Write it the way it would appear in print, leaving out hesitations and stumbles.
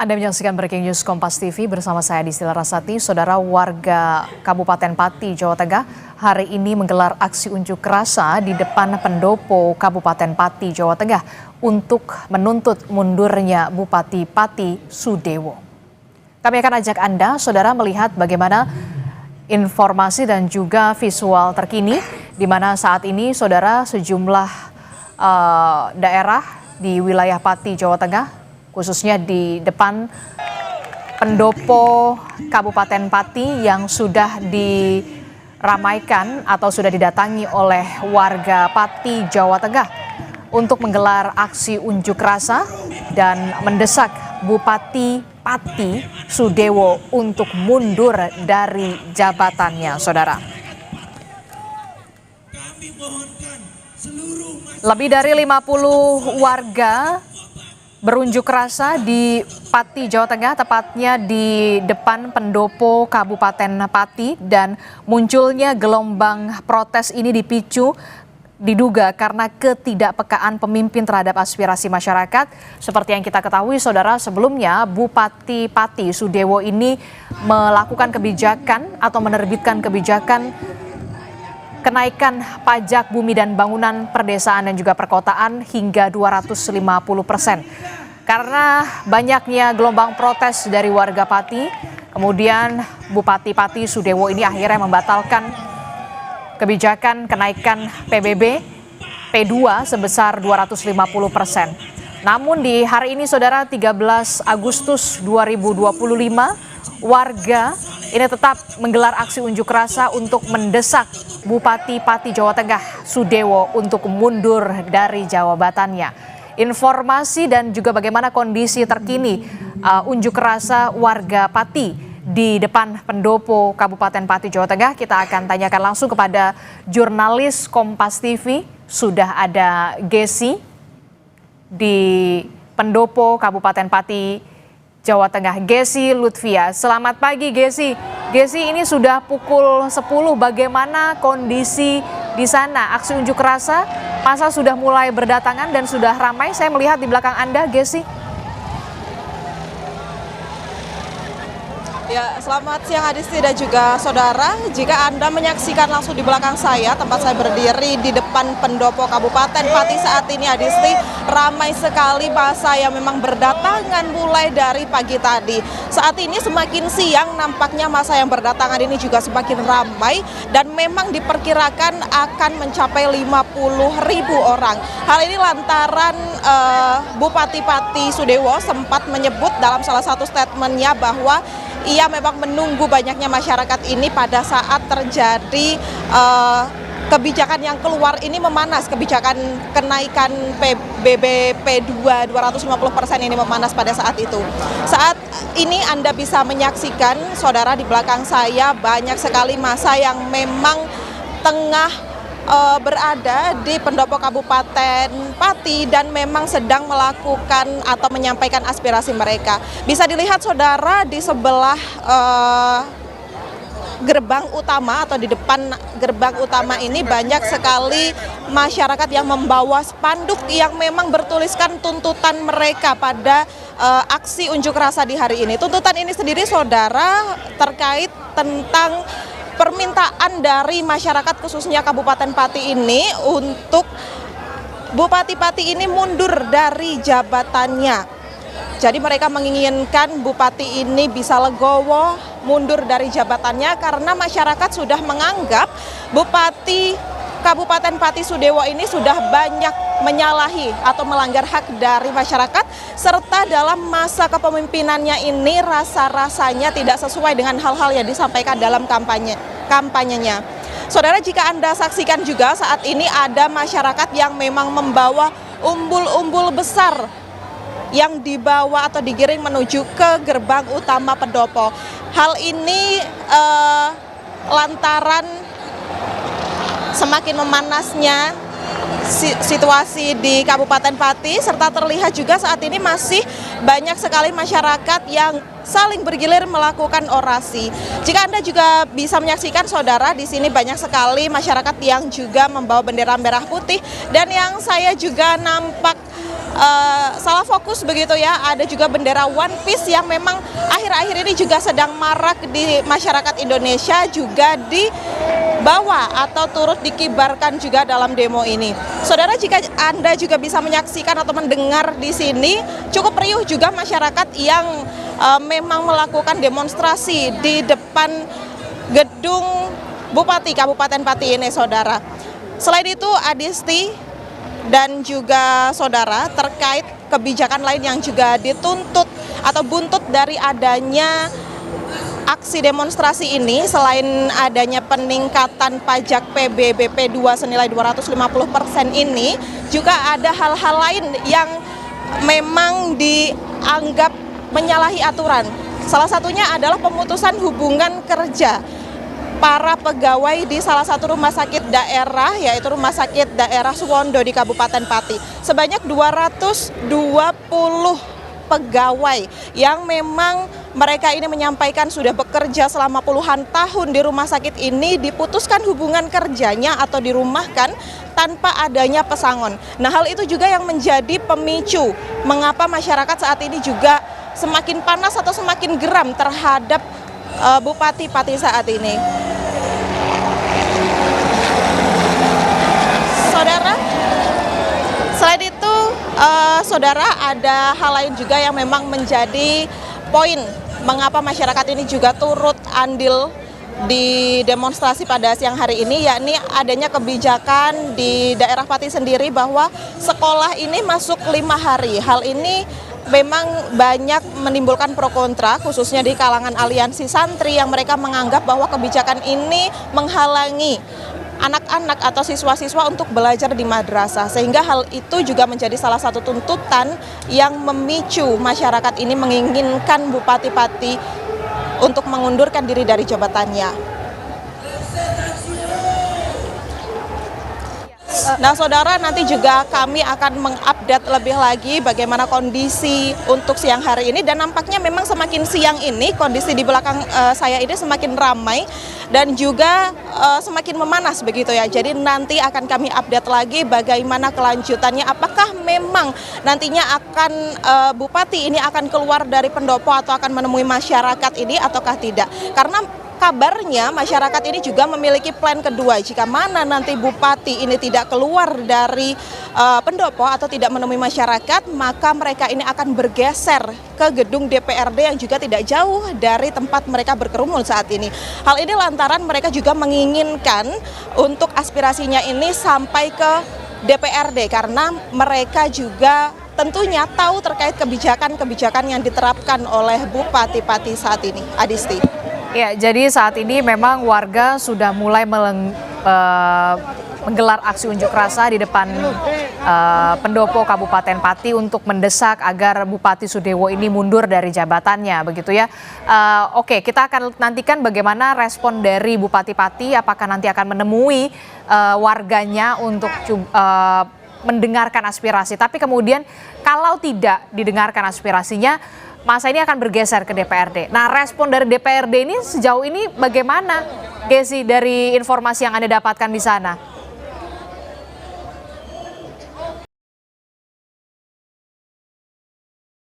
Anda menyaksikan Breaking News Kompas TV bersama saya Distil Rasati. Saudara, warga Kabupaten Pati, Jawa Tengah hari ini menggelar aksi unjuk rasa di depan pendopo Kabupaten Pati, Jawa Tengah untuk menuntut mundurnya Bupati Pati Sudewo. Kami akan ajak Anda, saudara, melihat bagaimana informasi dan juga visual terkini di mana saat ini, saudara, sejumlah daerah di wilayah Pati, Jawa Tengah, khususnya di depan pendopo Kabupaten Pati yang sudah diramaikan atau sudah didatangi oleh warga Pati, Jawa Tengah untuk menggelar aksi unjuk rasa dan mendesak Bupati Pati Sudewo untuk mundur dari jabatannya, saudara. Lebih dari 50 warga berunjuk rasa di Pati, Jawa Tengah, tepatnya di depan pendopo Kabupaten Pati, dan munculnya gelombang protes ini diduga karena ketidakpekaan pemimpin terhadap aspirasi masyarakat. Seperti yang kita ketahui, saudara, sebelumnya Bupati Pati Sudewo ini melakukan kebijakan atau menerbitkan kebijakan kenaikan pajak bumi dan bangunan perdesaan dan juga perkotaan hingga 250%. Karena banyaknya gelombang protes dari warga Pati, kemudian Bupati Pati Sudewo ini akhirnya membatalkan kebijakan kenaikan PBB P2 sebesar 250%. Namun di hari ini, saudara, 13 Agustus 2025, warga ini tetap menggelar aksi unjuk rasa untuk mendesak Bupati Pati Jawa Tengah Sudewo untuk mundur dari jabatannya. Informasi dan juga bagaimana kondisi terkini unjuk rasa warga Pati di depan pendopo Kabupaten Pati Jawa Tengah kita akan tanyakan langsung kepada jurnalis Kompas TV. Sudah ada Gesi di pendopo Kabupaten Pati Jawa Tengah, Gesi Lutfia. Selamat pagi, Gesi. Gesi, ini sudah pukul 10, bagaimana kondisi di sana? Aksi unjuk rasa, masa sudah mulai berdatangan dan sudah ramai, saya melihat di belakang Anda, Gesi. Ya, selamat siang Adisti dan juga saudara. Jika Anda menyaksikan langsung di belakang saya, tempat saya berdiri di depan pendopo Kabupaten Pati saat ini, Adisti, ramai sekali massa yang memang berdatangan mulai dari pagi tadi. Saat ini semakin siang, nampaknya massa yang berdatangan ini juga semakin ramai dan memang diperkirakan akan mencapai 50.000 orang. Hal ini lantaran Bupati Pati Sudewo sempat menyebut dalam salah satu statementnya bahwa ia memang menunggu banyaknya masyarakat ini pada saat terjadi kebijakan yang keluar ini memanas. Kebijakan kenaikan PBB P2 250% ini memanas pada saat itu. Saat ini Anda bisa menyaksikan, saudara, di belakang saya banyak sekali massa yang memang tengah berada di pendopo Kabupaten Pati dan memang sedang melakukan atau menyampaikan aspirasi mereka. Bisa dilihat, saudara, di sebelah gerbang utama atau di depan gerbang utama ini banyak sekali masyarakat yang membawa spanduk yang memang bertuliskan tuntutan mereka pada aksi unjuk rasa di hari ini. Tuntutan ini sendiri, saudara, terkait tentang permintaan dari masyarakat khususnya Kabupaten Pati ini untuk Bupati Pati ini mundur dari jabatannya. Jadi mereka menginginkan Bupati ini bisa legowo mundur dari jabatannya karena masyarakat sudah menganggap Bupati Kabupaten Pati Sudewo ini sudah banyak menyalahi atau melanggar hak dari masyarakat, serta dalam masa kepemimpinannya ini rasa-rasanya tidak sesuai dengan hal-hal yang disampaikan dalam kampanyenya. Saudara, jika Anda saksikan juga saat ini ada masyarakat yang memang membawa umbul-umbul besar yang dibawa atau digiring menuju ke gerbang utama pendopo. Hal ini lantaran semakin memanasnya situasi di Kabupaten Pati, serta terlihat juga saat ini masih banyak sekali masyarakat yang saling bergilir melakukan orasi. Jika Anda juga bisa menyaksikan, saudara, di sini banyak sekali masyarakat yang juga membawa bendera merah putih, dan yang saya juga nampak salah fokus begitu ya. Ada juga bendera One Piece yang memang akhir-akhir ini juga sedang marak di masyarakat Indonesia, juga dibawa atau turut dikibarkan juga dalam demo ini. Saudara, jika Anda juga bisa menyaksikan atau mendengar di sini, cukup riuh juga masyarakat yang memang melakukan demonstrasi di depan gedung Bupati Kabupaten Pati ini, saudara. Selain itu, Adisti dan juga saudara, terkait kebijakan lain yang juga dituntut atau buntut dari adanya aksi demonstrasi ini, selain adanya peningkatan pajak PBB P2 senilai 250% ini, juga ada hal-hal lain yang memang dianggap menyalahi aturan. Salah satunya adalah pemutusan hubungan kerja para pegawai di salah satu rumah sakit daerah, yaitu Rumah Sakit Daerah Suwondo di Kabupaten Pati. Sebanyak 220 pegawai yang memang mereka ini menyampaikan sudah bekerja selama puluhan tahun di rumah sakit ini, diputuskan hubungan kerjanya atau dirumahkan tanpa adanya pesangon. Nah, hal itu juga yang menjadi pemicu mengapa masyarakat saat ini juga semakin panas atau semakin geram terhadap Bupati Pati saat ini. Saudara, selain itu, saudara, ada hal lain juga yang memang menjadi poin mengapa masyarakat ini juga turut andil di demonstrasi pada siang hari ini, yakni adanya kebijakan di daerah Pati sendiri bahwa sekolah ini masuk 5 hari. Hal ini memang banyak menimbulkan pro kontra, khususnya di kalangan aliansi santri yang mereka menganggap bahwa kebijakan ini menghalangi anak-anak atau siswa-siswa untuk belajar di madrasah, sehingga hal itu juga menjadi salah satu tuntutan yang memicu masyarakat ini menginginkan Bupati Pati untuk mengundurkan diri dari jabatannya. Nah, saudara, nanti juga kami akan mengupdate lebih lagi bagaimana kondisi untuk siang hari ini, dan nampaknya memang semakin siang ini kondisi di belakang saya ini semakin ramai dan juga semakin memanas begitu ya. Jadi nanti akan kami update lagi bagaimana kelanjutannya, apakah memang nantinya akan Bupati ini akan keluar dari pendopo atau akan menemui masyarakat ini ataukah tidak. Karena kabarnya masyarakat ini juga memiliki plan kedua, jika mana nanti Bupati ini tidak keluar dari pendopo atau tidak menemui masyarakat, maka mereka ini akan bergeser ke gedung DPRD yang juga tidak jauh dari tempat mereka berkerumun saat ini. Hal ini lantaran mereka juga menginginkan untuk aspirasinya ini sampai ke DPRD, karena mereka juga tentunya tahu terkait kebijakan-kebijakan yang diterapkan oleh Bupati Pati saat ini. Adisti. Ya, jadi saat ini memang warga sudah mulai menggelar aksi unjuk rasa di depan pendopo Kabupaten Pati untuk mendesak agar Bupati Sudewo ini mundur dari jabatannya, begitu ya. Oke, kita akan nantikan bagaimana respon dari Bupati Pati, apakah nanti akan menemui warganya untuk mendengarkan aspirasi. Tapi kemudian kalau tidak didengarkan aspirasinya, masa ini akan bergeser ke DPRD. Nah, respon dari DPRD ini sejauh ini bagaimana, Gesi, dari informasi yang Anda dapatkan di sana?